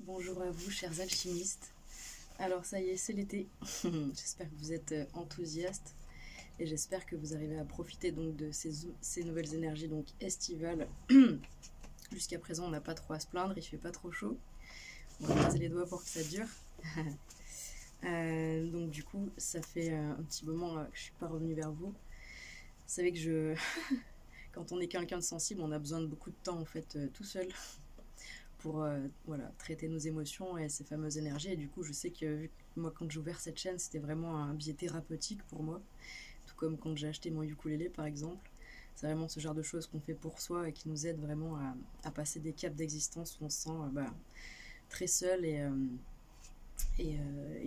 Bonjour à vous, chers alchimistes. Alors ça y est, c'est l'été. J'espère que vous êtes enthousiastes et j'espère que vous arrivez à profiter donc de ces nouvelles énergies donc estivales. Jusqu'à présent, on n'a pas trop à se plaindre, il fait pas trop chaud. On va croiser les doigts pour que ça dure. Donc du coup, ça fait un petit moment que je suis pas revenue vers vous. Vous savez que quand on est quelqu'un de sensible, on a besoin de beaucoup de temps en fait, tout seul, pour voilà, traiter nos émotions et ces fameuses énergies. Et du coup, je sais que moi, quand j'ai ouvert cette chaîne, c'était vraiment un biais thérapeutique pour moi. Tout comme quand j'ai acheté mon ukulélé, par exemple. C'est vraiment ce genre de choses qu'on fait pour soi et qui nous aide vraiment à passer des caps d'existence où on se sent très seul et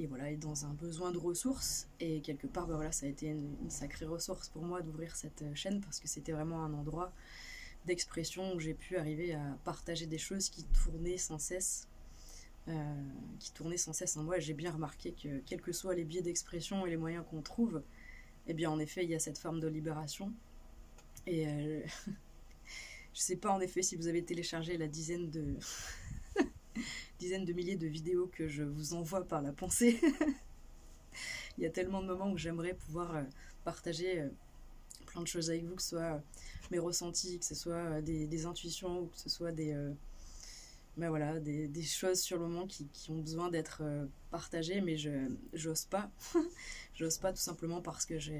voilà, et dans un besoin de ressources. Et quelque part, voilà, ça a été une sacrée ressource pour moi d'ouvrir cette chaîne parce que c'était vraiment un endroit d'expression où j'ai pu arriver à partager des choses qui tournaient sans cesse. En moi. J'ai bien remarqué que quels que soient les biais d'expression et les moyens qu'on trouve, eh bien en effet il y a cette forme de libération. Et je sais pas en effet si vous avez téléchargé la dizaine de milliers de vidéos que je vous envoie par la pensée. Il y a tellement de moments où j'aimerais pouvoir partager plein de choses avec vous, que ce soit mes ressentis, que ce soit des intuitions, ou que ce soit des choses sur le moment qui ont besoin d'être partagées, mais j'ose pas. J'ose pas tout simplement parce que je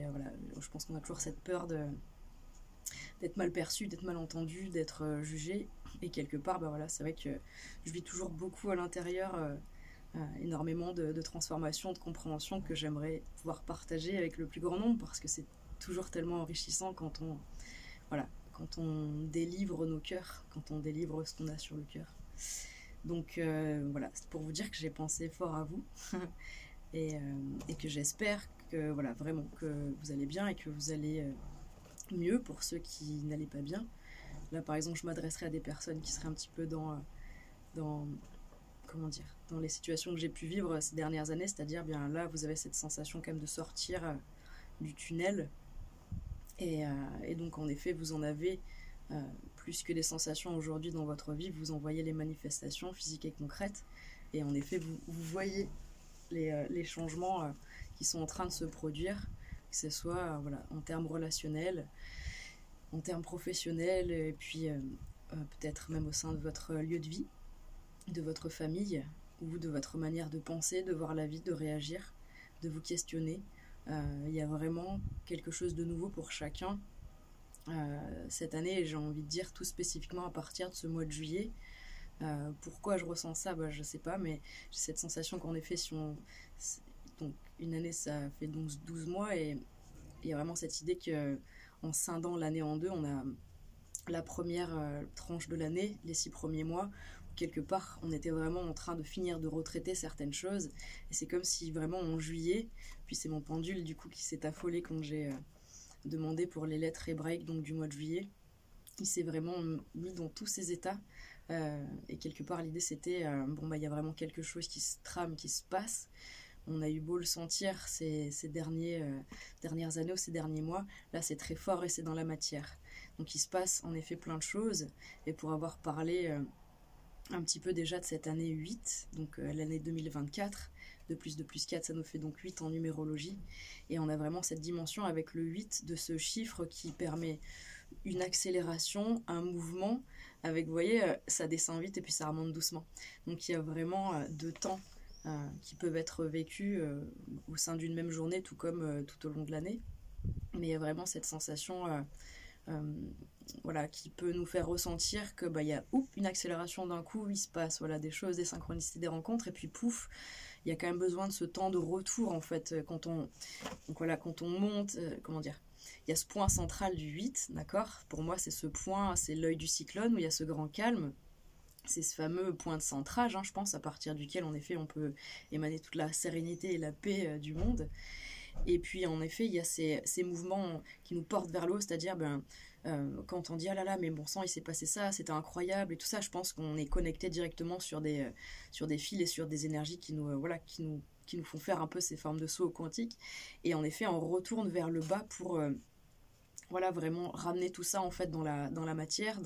pense qu'on a toujours cette peur d'être mal perçu, d'être mal entendu, d'être jugé. Et quelque part, c'est vrai que je vis toujours beaucoup à l'intérieur, énormément de transformation, de compréhension que j'aimerais pouvoir partager avec le plus grand nombre, parce que c'est toujours tellement enrichissant quand on délivre nos cœurs, quand on délivre ce qu'on a sur le cœur. Donc voilà, c'est pour vous dire que j'ai pensé fort à vous et que j'espère que vraiment que vous allez bien et que vous allez mieux pour ceux qui n'allaient pas bien. Là par exemple, je m'adresserai à des personnes qui seraient un petit peu dans dans les situations que j'ai pu vivre ces dernières années, c'est-à-dire bien là vous avez cette sensation quand même de sortir du tunnel et donc en effet vous en avez plus que des sensations aujourd'hui dans votre vie, vous en voyez les manifestations physiques et concrètes, et en effet vous voyez les changements qui sont en train de se produire, que ce soit en termes relationnels, en termes professionnels, et puis peut-être même au sein de votre lieu de vie, de votre famille, ou de votre manière de penser, de voir la vie, de réagir, de vous questionner. Il y a vraiment quelque chose de nouveau pour chacun cette année, et j'ai envie de dire tout spécifiquement à partir de ce mois de juillet. Pourquoi je ressens ça, je sais pas, mais j'ai cette sensation qu'en effet, donc une année ça fait 12 mois, et il y a vraiment cette idée que en scindant l'année en deux, on a la première tranche de l'année, les 6 premiers mois, où quelque part on était vraiment en train de finir de retraiter certaines choses, et c'est comme si vraiment en juillet, puis c'est mon pendule du coup qui s'est affolé quand j'ai demandé pour les lettres hébraïques donc du mois de juillet, il s'est vraiment mis dans tous ces états. Et quelque part l'idée c'était il y a vraiment quelque chose qui se trame, qui se passe. On a eu beau le sentir ces dernières années ou ces derniers mois, là c'est très fort et c'est dans la matière. Donc il se passe en effet plein de choses, et pour avoir parlé un petit peu déjà de cette année 8, donc l'année 2024, de plus 4, ça nous fait donc 8 en numérologie, et on a vraiment cette dimension avec le 8 de ce chiffre qui permet une accélération, un mouvement, avec, vous voyez, ça descend vite et puis ça remonte doucement. Donc il y a vraiment deux temps qui peuvent être vécus au sein d'une même journée, tout comme tout au long de l'année. Mais il y a vraiment cette sensation qui peut nous faire ressentir que y a une accélération d'un coup, il se passe des choses, des synchronicités, des rencontres, et puis pouf, il y a quand même besoin de ce temps de retour en fait quand on monte, il y a ce point central du 8, d'accord. Pour moi c'est ce point, c'est l'œil du cyclone où il y a ce grand calme. C'est ce fameux point de centrage, je pense, à partir duquel en effet on peut émaner toute la sérénité et la paix du monde. Et puis en effet il y a ces mouvements qui nous portent vers le haut, c'est-à-dire quand on dit ah là là mais bon sang il s'est passé ça, c'était incroyable et tout ça, je pense qu'on est connecté directement sur des fils et sur des énergies qui nous font faire un peu ces formes de saut quantique. Et en effet on retourne vers le bas pour voilà, vraiment ramener tout ça en fait dans la matière,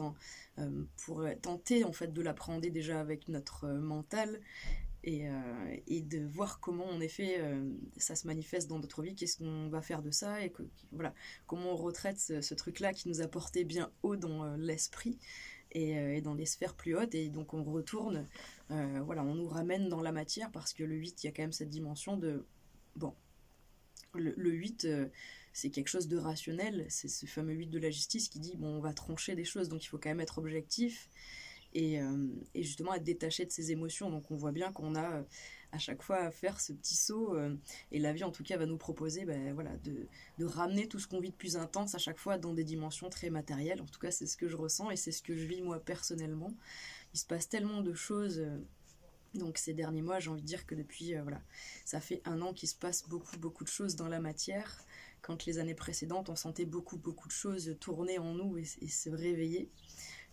pour tenter en fait de l'appréhender déjà avec notre mental, et de voir comment en effet ça se manifeste dans notre vie, qu'est-ce qu'on va faire de ça, et voilà, comment on retraite ce truc-là qui nous a porté bien haut dans l'esprit, et dans les sphères plus hautes, et donc on retourne, voilà, on nous ramène dans la matière, parce que le 8, il y a quand même cette dimension de... Bon, le 8, c'est quelque chose de rationnel, c'est ce fameux 8 de la justice qui dit, bon, on va trancher des choses, donc il faut quand même être objectif, et justement être détaché de ses émotions. Donc on voit bien qu'on a à chaque fois à faire ce petit saut, et la vie en tout cas va nous proposer, ben, voilà, de ramener tout ce qu'on vit de plus intense à chaque fois dans des dimensions très matérielles. En tout cas c'est ce que je ressens, et c'est ce que je vis moi personnellement. Il se passe tellement de choses, donc ces derniers mois, j'ai envie de dire que depuis, voilà, ça fait 1 an qu'il se passe beaucoup de choses dans la matière, quand les années précédentes on sentait beaucoup de choses tourner en nous, et se réveiller,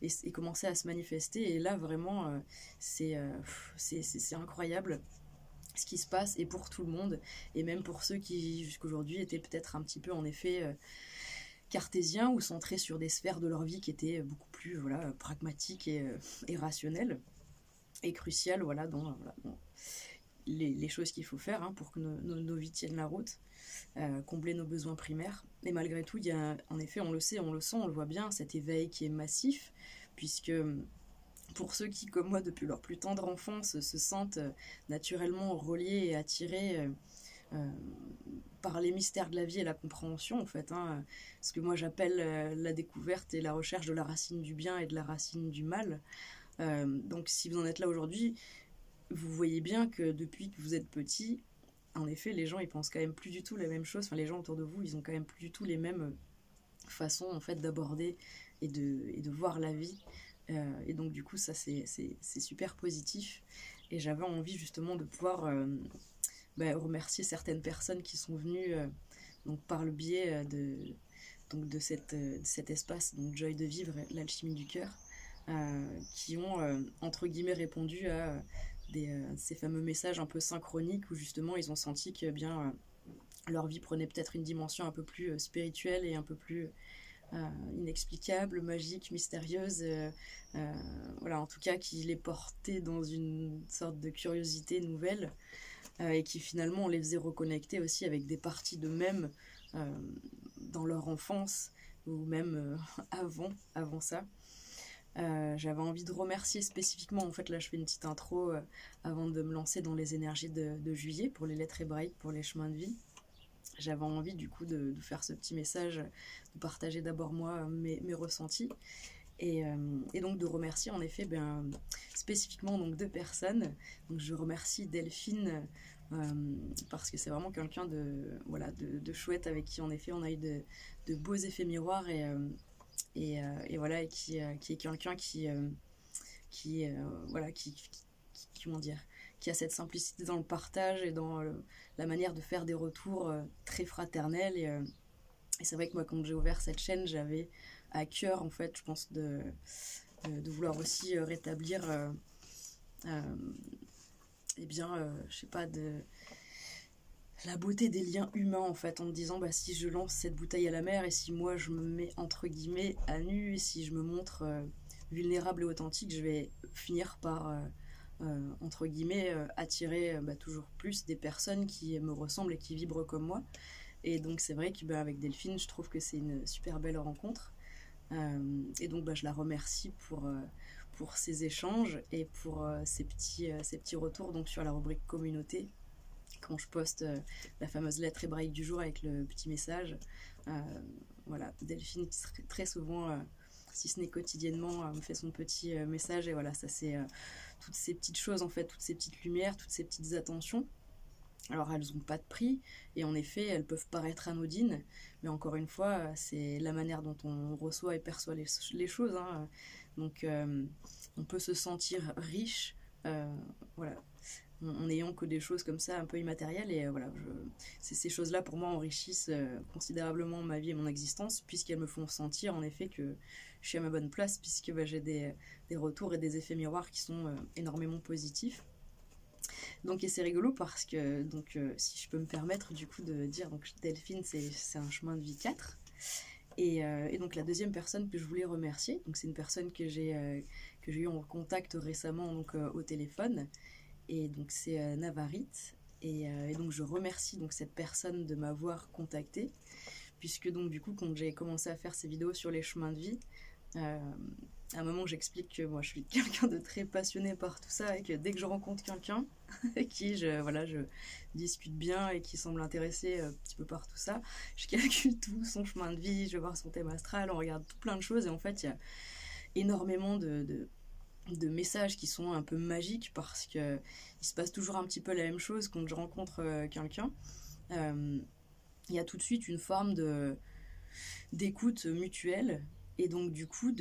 et commencer à se manifester. Et là vraiment c'est incroyable ce qui se passe, et pour tout le monde, et même pour ceux qui jusqu'aujourd'hui étaient peut-être un petit peu en effet cartésiens, ou centrés sur des sphères de leur vie qui étaient beaucoup plus, voilà, pragmatiques et rationnelles, et cruciales, voilà, dans les choses qu'il faut faire, hein, pour que nos vies tiennent la route, combler nos besoins primaires. Et malgré tout, il y a, en effet, on le sait, on le sent, on le voit bien, cet éveil qui est massif, puisque pour ceux qui, comme moi, depuis leur plus tendre enfance, se sentent naturellement reliés et attirés euh, par les mystères de la vie et la compréhension, en fait, hein, ce que moi j'appelle la découverte et la recherche de la racine du bien et de la racine du mal. Donc si vous en êtes là aujourd'hui, vous voyez bien que depuis que vous êtes petit, en effet, les gens ils pensent quand même plus du tout la même chose. Enfin, les gens autour de vous, ils ont quand même plus du tout les mêmes façons en fait d'aborder et de voir la vie. Et donc du coup, ça c'est super positif. Et j'avais envie justement de pouvoir remercier certaines personnes qui sont venues, donc par le biais de cet espace, donc Joy de vivre, l'alchimie du cœur, qui ont entre guillemets répondu à ces fameux messages un peu synchroniques, où justement ils ont senti que bien leur vie prenait peut-être une dimension un peu plus spirituelle et un peu plus inexplicable, magique, mystérieuse, voilà, en tout cas qui les portait dans une sorte de curiosité nouvelle, et qui finalement les faisait reconnecter aussi avec des parties d'eux-mêmes dans leur enfance, ou même avant ça. J'avais envie de remercier spécifiquement, en fait là je fais une petite intro avant de me lancer dans les énergies de juillet pour les lettres hébraïques, pour les chemins de vie. J'avais envie du coup de faire ce petit message, de partager d'abord moi mes ressentis, et donc de remercier en effet spécifiquement donc 2 personnes. Donc je remercie Delphine, parce que c'est vraiment quelqu'un de chouette, avec qui en effet on a eu de beaux effets miroirs, et voilà, et qui est quelqu'un voilà, comment dire, qui a cette simplicité dans le partage et dans la manière de faire des retours très fraternels, et c'est vrai que moi quand j'ai ouvert cette chaîne, j'avais à cœur en fait, je pense, de vouloir aussi rétablir je sais pas, la beauté des liens humains en fait, en me disant si je lance cette bouteille à la mer, et si moi je me mets entre guillemets à nu, et si je me montre vulnérable et authentique, je vais finir par entre guillemets attirer toujours plus des personnes qui me ressemblent et qui vibrent comme moi. Et donc c'est vrai que avec Delphine, je trouve que c'est une super belle rencontre, et donc je la remercie pour ces échanges, et pour ces petits retours donc sur la rubrique communauté, quand je poste la fameuse lettre hébraïque du jour avec le petit message. Voilà, Delphine très souvent, si ce n'est quotidiennement, me fait son petit message, et voilà, ça c'est toutes ces petites choses en fait, toutes ces petites lumières, toutes ces petites attentions. Alors elles n'ont pas de prix, et en effet elles peuvent paraître anodines, mais encore une fois c'est la manière dont on reçoit et perçoit les choses, hein. Donc on peut se sentir riche, voilà, en n'ayant que des choses comme ça un peu immatérielles, et voilà, ces choses-là pour moi enrichissent considérablement ma vie et mon existence, puisqu'elles me font sentir en effet que je suis à ma bonne place, puisque j'ai des retours et des effets miroirs qui sont énormément positifs. Donc, et c'est rigolo parce que, donc, si je peux me permettre du coup de dire, donc Delphine c'est un chemin de vie 4, Et donc la deuxième personne que je voulais remercier, donc c'est une personne que j'ai eu en contact récemment donc, au téléphone, et donc c'est Navarit. Et donc je remercie donc cette personne de m'avoir contacté, puisque donc du coup quand j'ai commencé à faire ces vidéos sur les chemins de vie, à un moment j'explique que moi je suis quelqu'un de très passionné par tout ça, et que dès que je rencontre quelqu'un avec qui je discute bien et qui semble intéressé un petit peu par tout ça, je calcule tout son chemin de vie, je vais voir son thème astral, on regarde tout plein de choses, et en fait il y a énormément de messages qui sont un peu magiques, parce que il se passe toujours un petit peu la même chose quand je rencontre quelqu'un. Il y a tout de suite une forme d'écoute mutuelle, et donc du coup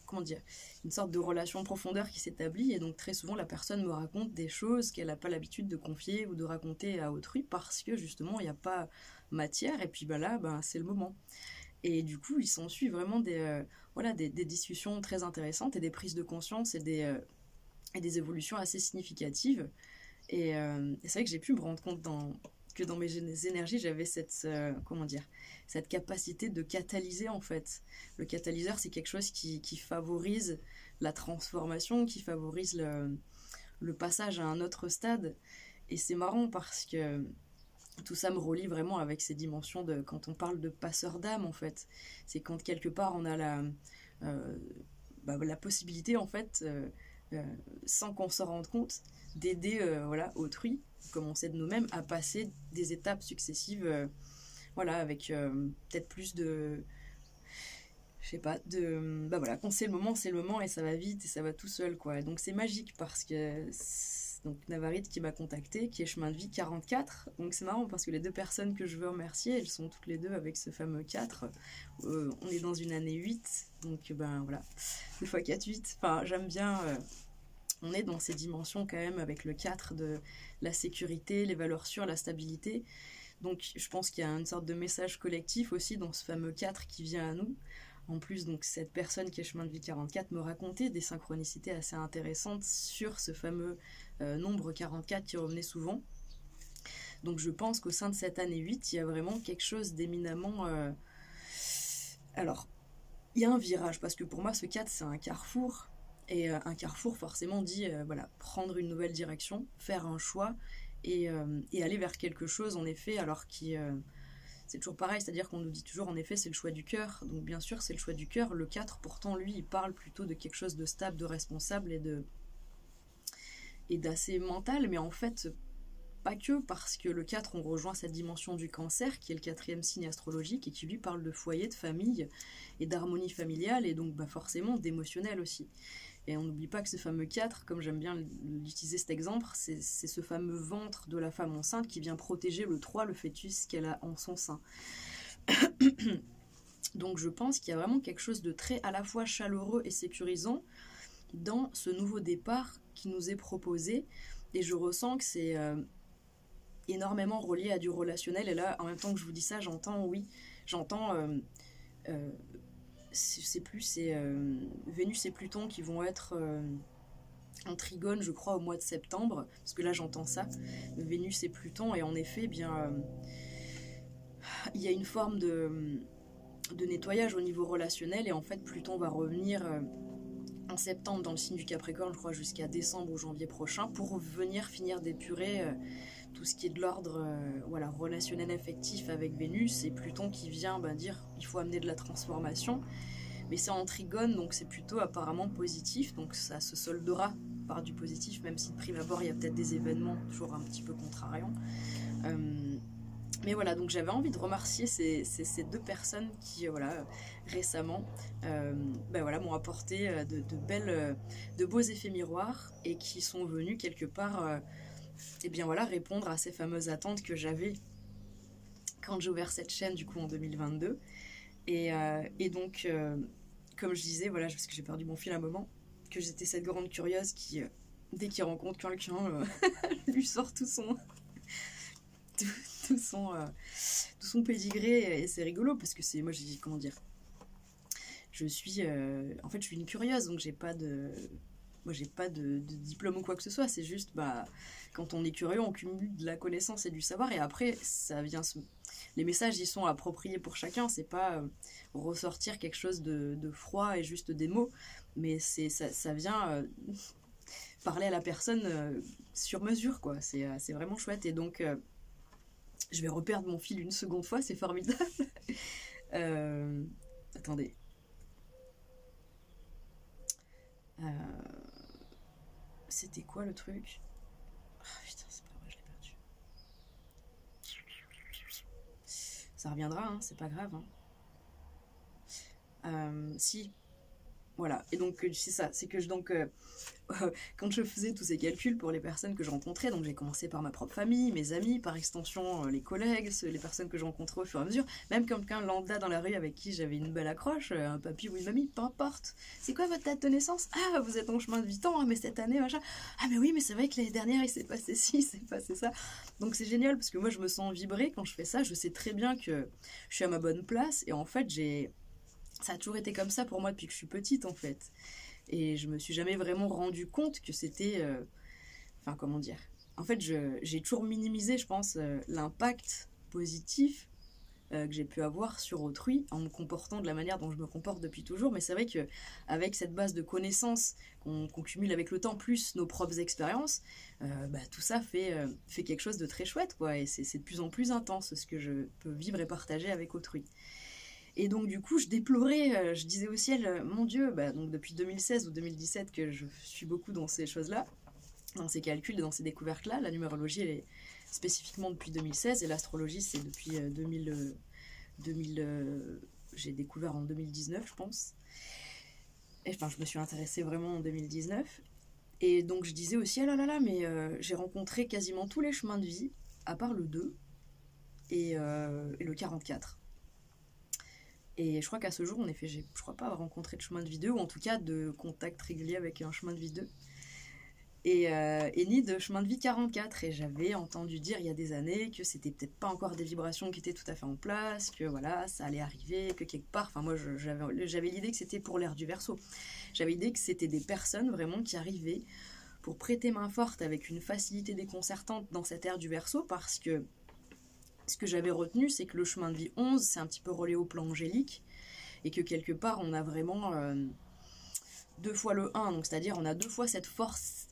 comment dire, une sorte de relation de profondeur qui s'établit. Et donc très souvent la personne me raconte des choses qu'elle n'a pas l'habitude de confier ou de raconter à autrui, parce que justement il n'y a pas matière, et puis là c'est le moment. Et du coup il s'ensuit vraiment des discussions très intéressantes, et des prises de conscience, et des évolutions assez significatives. Et c'est vrai que j'ai pu me rendre compte que dans mes énergies, j'avais cette capacité de catalyser, en fait. Le catalyseur, c'est quelque chose qui favorise la transformation, qui favorise le passage à un autre stade. Et c'est marrant parce que tout ça me relie vraiment avec ces dimensions quand on parle de passeur d'âme, en fait. C'est quand quelque part on a la possibilité, en fait, sans qu'on s'en rende compte, d'aider autrui, comme on sait de nous-mêmes, à passer des étapes successives, avec peut-être plus de... Je sais pas, quand c'est le moment, et ça va vite, et ça va tout seul, quoi. Donc c'est magique, parce que... Donc Navarit qui m'a contacté, qui est chemin de vie 44. Donc c'est marrant, parce que les deux personnes que je veux remercier, elles sont toutes les deux avec ce fameux 4. On est dans une année 8, donc 2 fois 4, 8. Enfin, j'aime bien... on est dans ces dimensions quand même, avec le 4 de la sécurité, les valeurs sûres, la stabilité. Donc je pense qu'il y a une sorte de message collectif aussi dans ce fameux 4 qui vient à nous. En plus, donc cette personne qui est chemin de vie 44 me racontait des synchronicités assez intéressantes sur ce fameux nombre 44 qui revenait souvent. Donc je pense qu'au sein de cette année 8, il y a vraiment quelque chose d'éminemment... Alors, il y a un virage, parce que pour moi ce 4 c'est un carrefour. Et un carrefour forcément dit prendre une nouvelle direction, faire un choix, et aller vers quelque chose, en effet, alors c'est toujours pareil, c'est-à-dire qu'on nous dit toujours, en effet, c'est le choix du cœur. Donc bien sûr, c'est le choix du cœur. Le 4, pourtant, lui, il parle plutôt de quelque chose de stable, de responsable, et d'assez mental, mais en fait, pas que, parce que le 4, on rejoint cette dimension du Cancer, qui est le 4e signe astrologique, et qui lui parle de foyer, de famille, et d'harmonie familiale, et donc forcément d'émotionnel aussi. Et on n'oublie pas que ce fameux 4, comme j'aime bien l'utiliser cet exemple, c'est ce fameux ventre de la femme enceinte qui vient protéger le 3, le fœtus qu'elle a en son sein. Donc je pense qu'il y a vraiment quelque chose de très à la fois chaleureux et sécurisant dans ce nouveau départ qui nous est proposé. Et je ressens que c'est énormément relié à du relationnel. Et là, en même temps que je vous dis ça, j'entends c'est Vénus et Pluton qui vont être en trigone, je crois, au mois de septembre, parce que là j'entends ça, Vénus et Pluton, et en effet, il y a une forme de nettoyage au niveau relationnel, et en fait Pluton va revenir en septembre dans le signe du Capricorne, je crois, jusqu'à décembre ou janvier prochain, pour venir finir d'épurer tout ce qui est de l'ordre relationnel affectif avec Vénus, et Pluton qui vient dire il faut amener de la transformation, mais c'est en trigone, donc c'est plutôt apparemment positif, donc ça se soldera par du positif, même si de prime abord il y a peut-être des événements toujours un petit peu contrariants. Mais voilà, donc j'avais envie de remercier ces deux personnes qui récemment m'ont apporté de beaux effets miroirs, et qui sont venus quelque part répondre à ces fameuses attentes que j'avais quand j'ai ouvert cette chaîne, du coup, en 2022. Et donc, comme je disais, parce que j'ai perdu mon fil à un moment, que j'étais cette grande curieuse qui, dès qu'il rencontre quelqu'un, lui sort tout son pédigré, et c'est rigolo, parce que je suis une curieuse, donc j'ai pas de diplôme ou quoi que ce soit, c'est juste quand on est curieux, on cumule de la connaissance et du savoir, et après ça vient les messages ils sont appropriés pour chacun, c'est pas ressortir quelque chose de froid et juste des mots, mais ça vient parler à la personne sur mesure, quoi. C'est vraiment chouette. Et donc, je vais reperdre mon fil une seconde fois, c'est formidable. Attendez. C'était quoi le truc? Oh, putain, c'est pas vrai, je l'ai perdu. Ça reviendra, hein, c'est pas grave. Hein. Si, voilà. Et donc, c'est ça, c'est que quand je faisais tous ces calculs pour les personnes que je rencontrais, donc j'ai commencé par ma propre famille, mes amis, par extension les collègues, les personnes que je rencontrais au fur et à mesure, même quelqu'un lambda dans la rue avec qui j'avais une belle accroche, un papy ou une mamie, peu importe. C'est quoi votre date de naissance? Ah, vous êtes en chemin de 8 ans, mais cette année, machin. Ah, mais oui, mais c'est vrai que l'année dernière, il s'est passé ci, il s'est passé ça. Donc c'est génial parce que moi, je me sens vibrer quand je fais ça. Je sais très bien que je suis à ma bonne place et en fait, ça a toujours été comme ça pour moi depuis que je suis petite, en fait. Et je me suis jamais vraiment rendu compte que c'était... Enfin, comment dire? En fait, j'ai toujours minimisé, je pense, l'impact positif que j'ai pu avoir sur autrui en me comportant de la manière dont je me comporte depuis toujours. Mais c'est vrai qu'avec cette base de connaissances qu'on cumule avec le temps, plus nos propres expériences, tout ça fait quelque chose de très chouette, quoi. Et c'est de plus en plus intense ce que je peux vivre et partager avec autrui. Et donc du coup je déplorais, je disais au ciel, mon Dieu, donc depuis 2016 ou 2017 que je suis beaucoup dans ces choses-là, dans ces calculs et dans ces découvertes-là. La numérologie elle est spécifiquement depuis 2016 et l'astrologie c'est depuis 2000, j'ai découvert en 2019 je pense. Et enfin je me suis intéressée vraiment en 2019. Et donc je disais au ciel, oh là là, mais j'ai rencontré quasiment tous les chemins de vie, à part le 2 et le 44. Et je crois qu'à ce jour, je crois pas avoir rencontré de chemin de vie 2, ou en tout cas de contact régulier avec un chemin de vie 2. Et ni de chemin de vie 44. Et j'avais entendu dire il y a des années que c'était peut-être pas encore des vibrations qui étaient tout à fait en place, que voilà, ça allait arriver, que quelque part, enfin moi j'avais l'idée que c'était pour l'ère du Verseau. J'avais l'idée que c'était des personnes vraiment qui arrivaient pour prêter main forte avec une facilité déconcertante dans cette ère du Verseau, parce que ce que j'avais retenu, c'est que le chemin de vie 11, c'est un petit peu relié au plan angélique, et que quelque part, on a vraiment 2 fois le 1, donc c'est-à-dire on a 2 fois cette force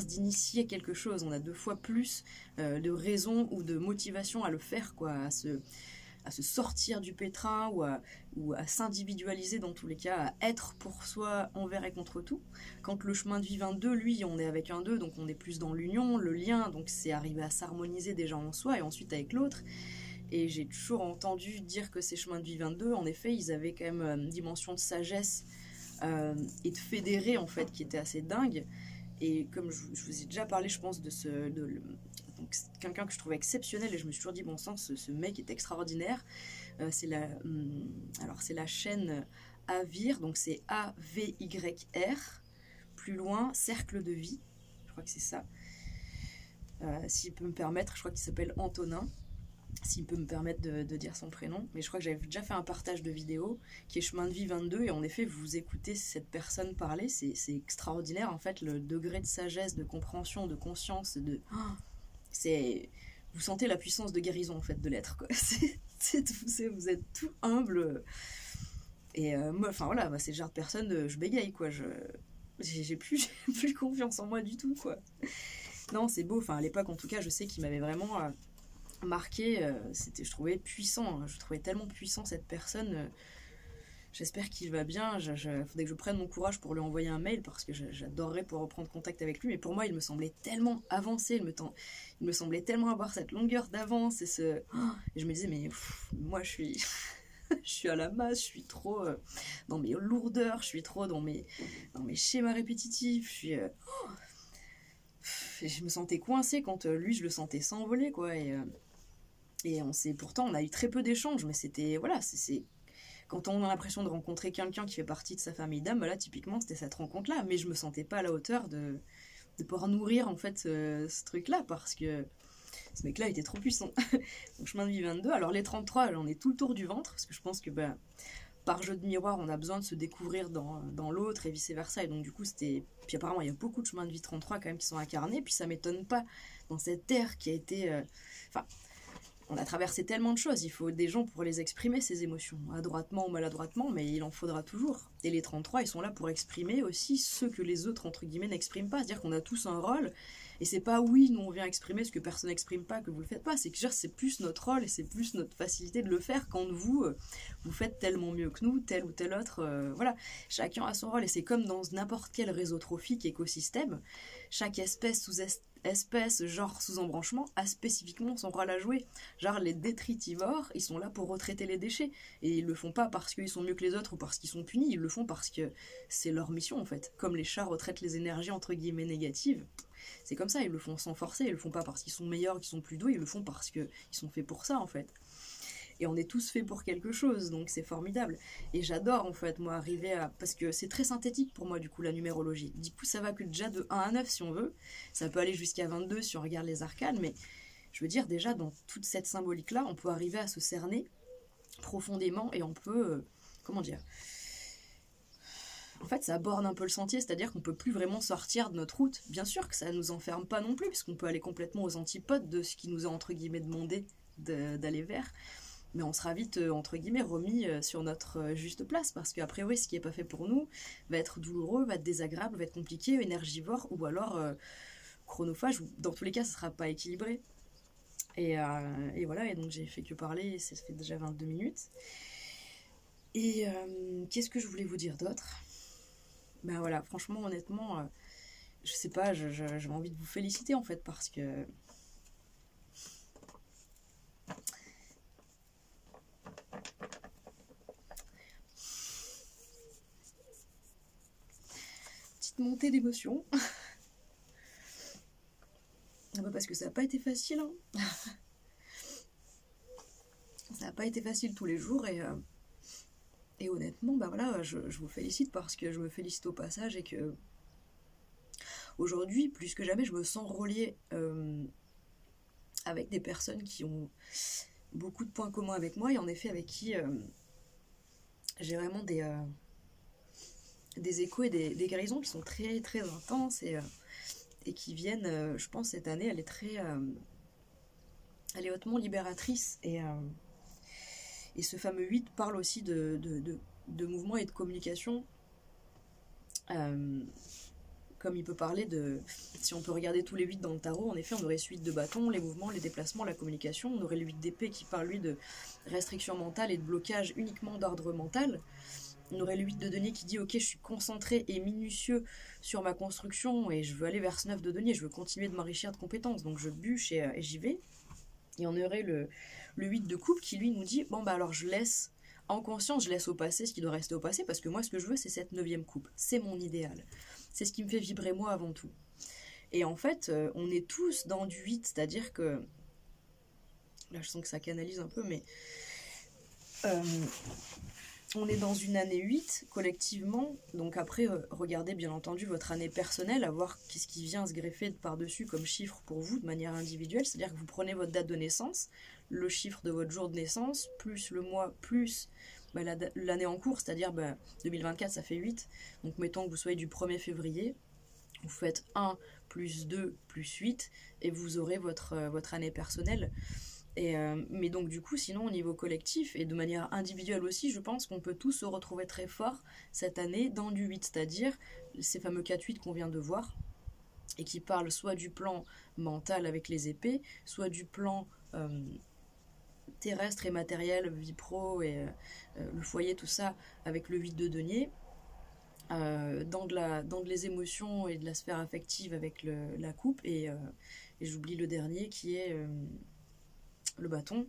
d'initier quelque chose, on a 2 fois plus de raison ou de motivation à le faire, quoi, à se sortir du pétrin ou à s'individualiser dans tous les cas, à être pour soi envers et contre tout. Quand le chemin de vie 22, lui, on est avec un 2, donc on est plus dans l'union, le lien, donc c'est arriver à s'harmoniser déjà en soi et ensuite avec l'autre. Et j'ai toujours entendu dire que ces chemins de vie 22, en effet, ils avaient quand même une dimension de sagesse et de fédérer, en fait, qui était assez dingue. Et comme je vous ai déjà parlé, je pense, donc quelqu'un que je trouvais exceptionnel, et je me suis toujours dit, bon sang, ce mec est extraordinaire. C'est la chaîne Avir, donc c'est A-V-Y-R, plus loin, Cercle de Vie, je crois que c'est ça. S'il peut me permettre, je crois qu'il s'appelle Antonin, s'il peut me permettre de dire son prénom, mais je crois que j'avais déjà fait un partage de vidéo qui est Chemin de Vie 22, et en effet vous écoutez cette personne parler, c'est extraordinaire en fait, le degré de sagesse, de compréhension, de conscience, vous sentez la puissance de guérison en fait de l'être, quoi. Vous êtes tout humble, et moi enfin voilà, c'est le genre de personne, je bégaye, quoi, j'ai plus confiance en moi du tout, quoi. Non, c'est beau, enfin à l'époque en tout cas je sais qu'il m'avait vraiment marqué, je trouvais puissant, je trouvais tellement puissant cette personne. J'espère qu'il va bien. Faudrait que je prenne mon courage pour lui envoyer un mail, parce que j'adorerais pouvoir reprendre contact avec lui, mais pour moi il me semblait tellement avancé, il me semblait tellement avoir cette longueur d'avance et je me disais mais moi je suis je suis à la masse, je suis trop dans mes lourdeurs, je suis trop dans mes schémas répétitifs, je me sentais coincée quand lui je le sentais s'envoler, quoi. Et pourtant on a eu très peu d'échanges, mais c'était voilà, c'est quand on a l'impression de rencontrer quelqu'un qui fait partie de sa famille d'âme, là typiquement c'était cette rencontre là, mais je me sentais pas à la hauteur de pouvoir nourrir en fait ce truc là, parce que ce mec là était trop puissant. Donc chemin de vie 22, alors les 33 j'en ai tout le tour du ventre, parce que je pense que par jeu de miroir on a besoin de se découvrir dans l'autre et vice versa, et donc du coup puis apparemment il y a beaucoup de chemins de vie 33 quand même qui sont incarnés, puis ça m'étonne pas dans cette ère qui a été on a traversé tellement de choses, il faut des gens pour les exprimer, ces émotions, adroitement ou maladroitement, mais il en faudra toujours. Et les 33, ils sont là pour exprimer aussi ce que les autres, entre guillemets, n'expriment pas. C'est-à-dire qu'on a tous un rôle, et c'est pas oui, nous on vient exprimer ce que personne n'exprime pas, que vous le faites pas, c'est que c'est plus notre rôle, et c'est plus notre facilité de le faire quand vous, vous faites tellement mieux que nous, tel ou tel autre, voilà. Chacun a son rôle, et c'est comme dans n'importe quel réseau trophique, écosystème, chaque espèce espèce, genre sous-embranchement, a spécifiquement son rôle à jouer. Genre les détritivores, ils sont là pour retraiter les déchets. Et ils le font pas parce qu'ils sont mieux que les autres ou parce qu'ils sont punis, ils le font parce que c'est leur mission en fait. Comme les chats retraitent les énergies entre guillemets négatives, c'est comme ça, ils le font sans forcer, ils le font pas parce qu'ils sont meilleurs, qu'ils sont plus doués, ils le font parce qu'ils sont faits pour ça en fait. Et on est tous faits pour quelque chose, donc c'est formidable. Et j'adore en fait, moi, arriver à... Parce que c'est très synthétique pour moi, du coup, la numérologie. Du coup, ça va que déjà de 1 à 9 si on veut. Ça peut aller jusqu'à 22 si on regarde les arcanes, mais je veux dire, déjà, dans toute cette symbolique-là, on peut arriver à se cerner profondément et on peut... comment dire ? En fait, ça borne un peu le sentier, c'est-à-dire qu'on peut plus vraiment sortir de notre route. Bien sûr que ça nous enferme pas non plus, puisqu'on peut aller complètement aux antipodes de ce qui nous a, entre guillemets, demandé d'aller vers. Mais on sera vite, entre guillemets, remis sur notre juste place, parce qu'a priori, ce qui n'est pas fait pour nous va être douloureux, va être désagréable, va être compliqué, énergivore, ou alors chronophage, ou dans tous les cas, ça ne sera pas équilibré. Et voilà, et donc j'ai fait que parler, et ça fait déjà 22 minutes. Et qu'est-ce que je voulais vous dire d'autre ? Ben voilà, franchement, honnêtement, je sais pas, j'ai envie de vous féliciter, en fait, parce que... montée d'émotion. Parce que ça n'a pas été facile. Hein. Ça n'a pas été facile tous les jours et honnêtement, bah voilà, je vous félicite parce que je me félicite au passage et que aujourd'hui, plus que jamais, je me sens reliée avec des personnes qui ont beaucoup de points communs avec moi et en effet avec qui j'ai vraiment des échos et des guérisons qui sont très très intenses et qui viennent, je pense cette année elle est hautement libératrice et ce fameux 8 parle aussi de mouvement et de communication comme il peut parler de, si on peut regarder tous les 8 dans le tarot, en effet on aurait 8 de bâton, les mouvements, les déplacements, la communication, on aurait le 8 d'épée qui parle lui de restriction mentale et de blocage uniquement d'ordre mental. On aurait le 8 de denier qui dit ok, je suis concentré et minutieux sur ma construction et je veux aller vers ce 9 de denier, je veux continuer de m'enrichir de compétences, donc je bûche et j'y vais. Et on aurait le 8 de coupe qui lui nous dit bon bah alors je laisse en conscience, je laisse au passé ce qui doit rester au passé parce que moi ce que je veux c'est cette 9e coupe, c'est mon idéal, c'est ce qui me fait vibrer moi avant tout. Et en fait on est tous dans du 8, c'est-à-dire que là je sens que ça canalise un peu mais on est dans une année 8 collectivement, donc après regardez bien entendu votre année personnelle, à voir qu'est-ce qui vient se greffer par-dessus comme chiffre pour vous de manière individuelle, c'est-à-dire que vous prenez votre date de naissance, le chiffre de votre jour de naissance, plus le mois, plus l'année en cours, c'est-à-dire 2024 ça fait 8, donc mettons que vous soyez du 1er février, vous faites 1 plus 2 plus 8 et vous aurez votre année personnelle. Mais donc du coup sinon au niveau collectif et de manière individuelle aussi je pense qu'on peut tous se retrouver très fort cette année dans du 8, c'est-à-dire ces fameux 4-8 qu'on vient de voir et qui parlent soit du plan mental avec les épées, soit du plan terrestre et matériel, vie pro et le foyer, tout ça avec le 8 de denier, dans de les émotions et de la sphère affective avec la coupe et j'oublie le dernier qui est le bâton,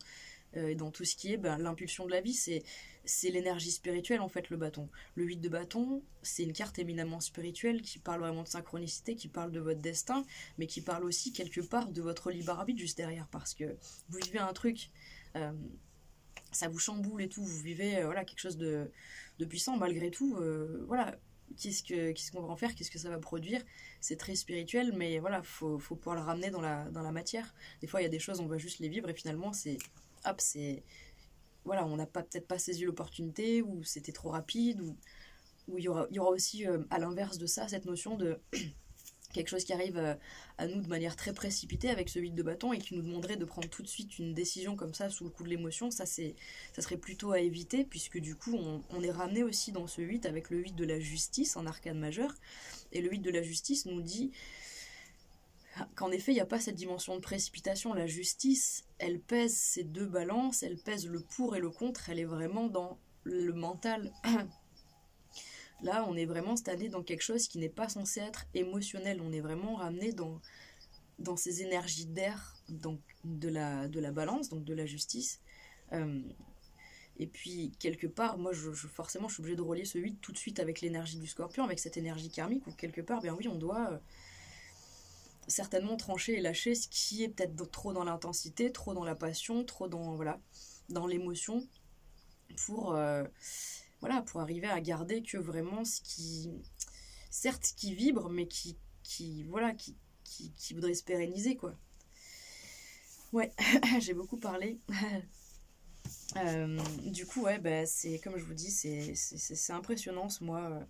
dans tout ce qui est l'impulsion de la vie, c'est l'énergie spirituelle en fait le bâton. Le 8 de bâton, c'est une carte éminemment spirituelle qui parle vraiment de synchronicité, qui parle de votre destin, mais qui parle aussi quelque part de votre libre arbitre juste derrière, parce que vous vivez un truc, ça vous chamboule et tout, vous vivez voilà, quelque chose de puissant malgré tout, voilà. Qu'est-ce qu'on va en faire, qu'est-ce que ça va produire, c'est très spirituel mais voilà, faut pouvoir le ramener dans la matière. Des fois il y a des choses on va juste les vivre et finalement c'est hop, c'est voilà, on n'a peut-être pas saisi l'opportunité ou c'était trop rapide ou il y aura aussi à l'inverse de ça cette notion de quelque chose qui arrive à nous de manière très précipitée avec ce 8 de bâton et qui nous demanderait de prendre tout de suite une décision comme ça sous le coup de l'émotion, ça serait plutôt à éviter, puisque du coup on est ramené aussi dans ce 8 avec le 8 de la justice en arcane majeure, et le 8 de la justice nous dit qu'en effet il n'y a pas cette dimension de précipitation. La justice, elle pèse ces deux balances, elle pèse le pour et le contre, elle est vraiment dans le mental. Là, on est vraiment cette année dans quelque chose qui n'est pas censé être émotionnel. On est vraiment ramené dans ces énergies d'air, donc de la balance, donc de la justice. Euh, et puis, quelque part, moi, forcément, je suis obligée de relier ce 8 tout de suite avec l'énergie du scorpion, avec cette énergie karmique, où quelque part, bien oui, on doit certainement trancher et lâcher ce qui est peut-être trop dans l'intensité, trop dans la passion, trop dans, voilà, dans l'émotion, pour... voilà, pour arriver à garder que vraiment ce qui, certes, qui vibre, mais voilà, qui voudrait se pérenniser, quoi. Ouais, j'ai beaucoup parlé. Du coup, ouais, bah, c'est comme je vous dis, c'est impressionnant ce mois.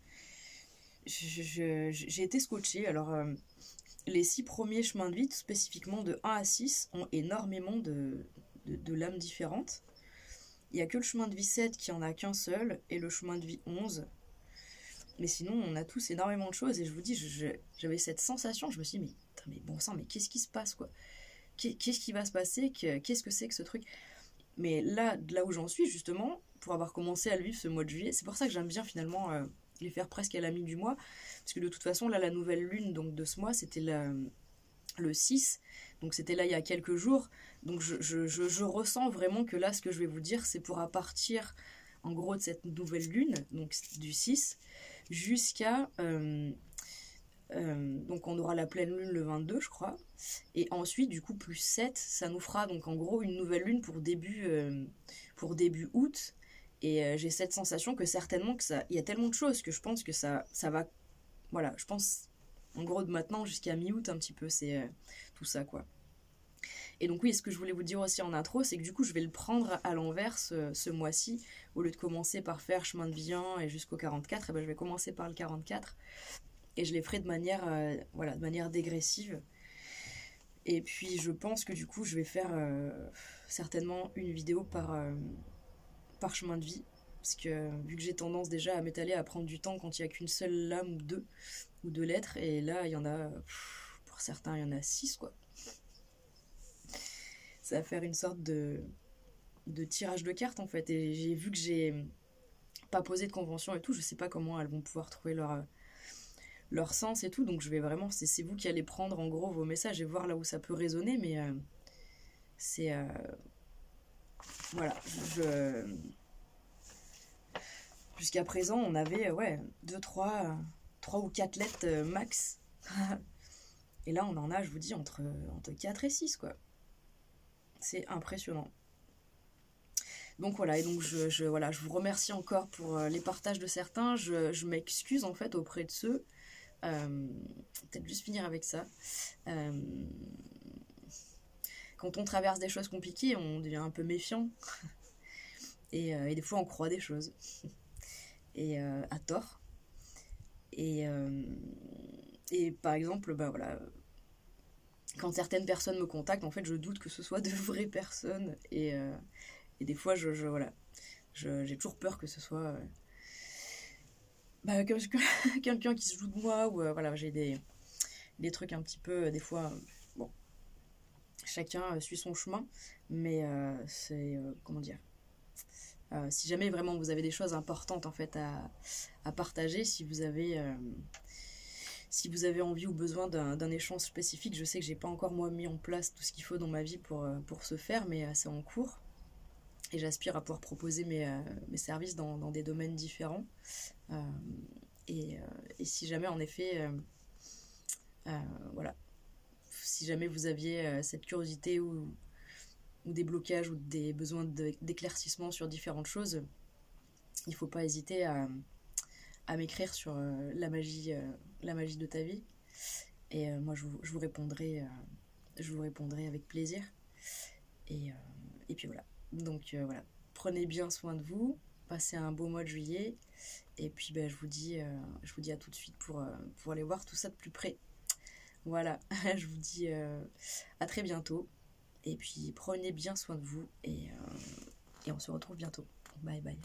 J'ai été scotchée. Alors, les 6 premiers chemins de vie, spécifiquement de 1 à 6, ont énormément de lames différentes. Il n'y a que le chemin de vie 7 qui en a qu'un seul, et le chemin de vie 11. Mais sinon, on a tous énormément de choses, et je vous dis, j'avais cette sensation, je me suis dit, mais bon sang, mais qu'est-ce qui se passe, quoi? Qu'est-ce qui va se passer? Qu'est-ce que c'est que ce truc? Mais là où j'en suis, justement, pour avoir commencé à le vivre ce mois de juillet, c'est pour ça que j'aime bien, finalement, les faire presque à la mi du mois, parce que de toute façon, là, la nouvelle lune donc, de ce mois, c'était le 6, donc c'était là il y a quelques jours, donc je ressens vraiment que là ce que je vais vous dire c'est pour à partir en gros de cette nouvelle lune, donc du 6 jusqu'à donc on aura la pleine lune le 22 je crois, et ensuite du coup plus 7 ça nous fera donc en gros une nouvelle lune pour début août, et j'ai cette sensation que certainement que ça, il y a tellement de choses que je pense que ça va, voilà, je pense en gros de maintenant jusqu'à mi-août un petit peu, c'est tout ça quoi. Et donc oui, ce que je voulais vous dire aussi en intro, c'est que du coup je vais le prendre à l'envers ce mois-ci. Au lieu de commencer par faire chemin de vie 1 et jusqu'au 44, et ben je vais commencer par le 44. Et je les ferai de manière, voilà, de manière dégressive. Et puis je pense que du coup je vais faire certainement une vidéo par chemin de vie. Parce que vu que j'ai tendance déjà à m'étaler, à prendre du temps quand il n'y a qu'une seule lame ou deux lettres, et là il y en a, pour certains il y en a 6 quoi. Ça va faire une sorte de tirage de cartes en fait, et j'ai vu que j'ai pas posé de convention et tout, je sais pas comment elles vont pouvoir trouver leur sens et tout, donc je vais vraiment, c'est vous qui allez prendre en gros vos messages et voir là où ça peut résonner, mais c'est voilà, jusqu'à présent on avait ouais 2, 3 ou 4 lettres max. Et là on en a, je vous dis, entre 4 et 6 quoi. C'est impressionnant. Donc voilà, et donc voilà, je vous remercie encore pour les partages de certains. Je m'excuse en fait auprès de ceux. Peut-être juste finir avec ça. Quand on traverse des choses compliquées, on devient un peu méfiant. Et des fois on croit des choses. Et à tort. Et par exemple, bah voilà, quand certaines personnes me contactent, en fait je doute que ce soit de vraies personnes. Et des fois voilà, j'ai toujours peur que ce soit quelqu'un qui se joue de moi, ou voilà, j'ai des trucs un petit peu, des fois, bon, chacun suit son chemin, mais c'est, comment dire, si jamais vraiment vous avez des choses importantes en fait à partager, si vous avez envie ou besoin d'un échange spécifique, je sais que j'ai pas encore moi mis en place tout ce qu'il faut dans ma vie pour ce faire, mais c'est en cours. Et j'aspire à pouvoir proposer mes services dans des domaines différents. Et si jamais, en effet, voilà, si jamais vous aviez cette curiosité ou des blocages ou des besoins d'éclaircissement sur différentes choses, il ne faut pas hésiter à m'écrire sur la magie de ta vie. Et moi, je vous répondrai avec plaisir. Et puis voilà. Donc voilà, prenez bien soin de vous, passez un beau mois de juillet, et puis je vous dis à tout de suite pour aller voir tout ça de plus près. Voilà, je vous dis à très bientôt. Et puis prenez bien soin de vous et on se retrouve bientôt. Bye bye.